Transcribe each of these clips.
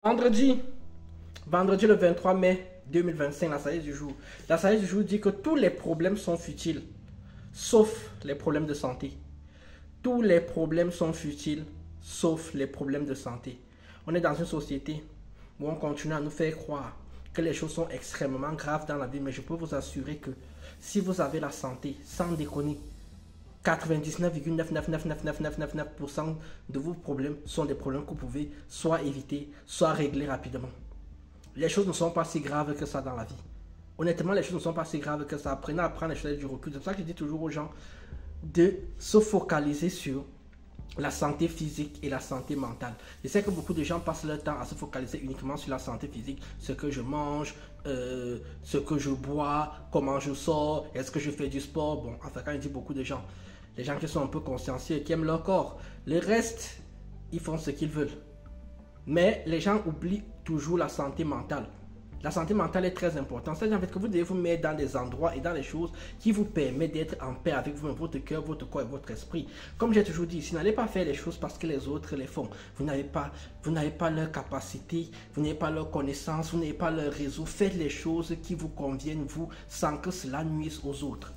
Vendredi, vendredi le 23 mai 2025, la sagesse du jour. La sagesse du jour dit que tous les problèmes sont futiles, sauf les problèmes de santé. Tous les problèmes sont futiles, sauf les problèmes de santé. On est dans une société où on continue à nous faire croire que les choses sont extrêmement graves dans la vie, mais je peux vous assurer que si vous avez la santé, sans déconner, 99,9999999% de vos problèmes sont des problèmes que vous pouvez soit éviter, soit régler rapidement. Les choses ne sont pas si graves que ça dans la vie. Honnêtement, les choses ne sont pas si graves que ça. Apprenez à prendre les choses avec du recul. C'est pour ça que je dis toujours aux gens de se focaliser sur la santé physique et la santé mentale. Je sais que beaucoup de gens passent leur temps à se focaliser uniquement sur la santé physique, ce que je mange, ce que je bois, comment je sors, est-ce que je fais du sport. Bon, enfin, quand je dis beaucoup de gens, les gens qui sont un peu consciencieux, qui aiment leur corps. Le reste, ils font ce qu'ils veulent. Mais les gens oublient toujours la santé mentale. La santé mentale est très importante. C'est-à-dire en fait que vous devez vous mettre dans des endroits et dans des choses qui vous permettent d'être en paix avec vous-même, votre cœur, votre corps et votre esprit. Comme j'ai toujours dit, si n'allez pas faire les choses parce que les autres les font, vous n'avez pas leur capacité, vous n'avez pas leur connaissance, vous n'avez pas leur réseau. Faites les choses qui vous conviennent, vous, sans que cela nuise aux autres.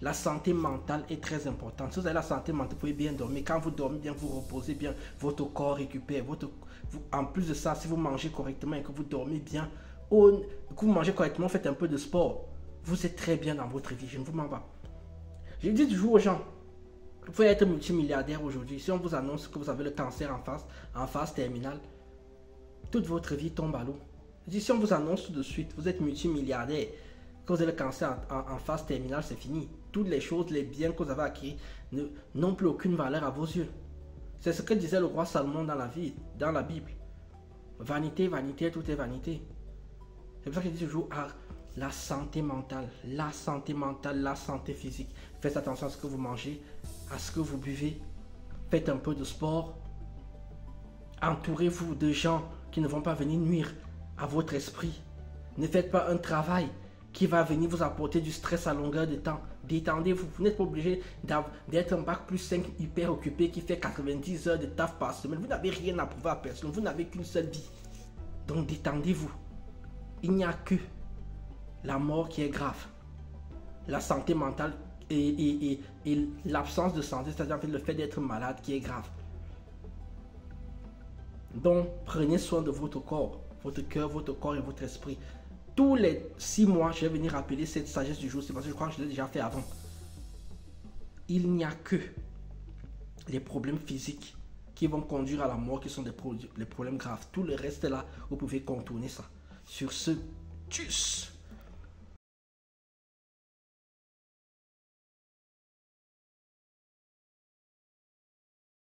La santé mentale est très importante. Si vous avez la santé mentale, vous pouvez bien dormir. Quand vous dormez bien, vous reposez bien, votre corps récupère. En plus de ça, si vous mangez correctement et que vous dormez bien, que vous mangez correctement, faites un peu de sport, vous êtes très bien dans votre vie. Je ne vous mens pas. Je dis toujours aux gens, vous pouvez être multimilliardaire aujourd'hui. Si on vous annonce que vous avez le cancer en phase terminale, toute votre vie tombe à l'eau. Si on vous annonce tout de suite, vous êtes multimilliardaire, que vous avez le cancer en phase terminale, c'est fini. Toutes les choses, les biens que vous avez acquis n'ont plus aucune valeur à vos yeux. C'est ce que disait le roi Salomon dans la Bible. Vanité, vanité, tout est vanité. C'est pour ça qu'il dit toujours la santé mentale, la santé mentale, la santé physique. Faites attention à ce que vous mangez, à ce que vous buvez. Faites un peu de sport. Entourez-vous de gens qui ne vont pas venir nuire à votre esprit. Ne faites pas un travail qui va venir vous apporter du stress à longueur de temps. Détendez-vous. Vous n'êtes pas obligé d'être un bac plus 5 hyper occupé qui fait 90 heures de taf par semaine. Vous n'avez rien à prouver à personne. Vous n'avez qu'une seule vie. Donc détendez-vous. Il n'y a que la mort qui est grave. La santé mentale et l'absence de santé, c'est-à-dire en fait le fait d'être malade qui est grave. Donc prenez soin de votre corps, votre cœur, votre corps et votre esprit. Tous les 6 mois, je vais venir rappeler cette sagesse du jour. C'est parce que je crois que je l'ai déjà fait avant. Il n'y a que les problèmes physiques qui vont conduire à la mort, qui sont les problèmes graves. Tout le reste là, vous pouvez contourner ça. Sur ce, tchuss!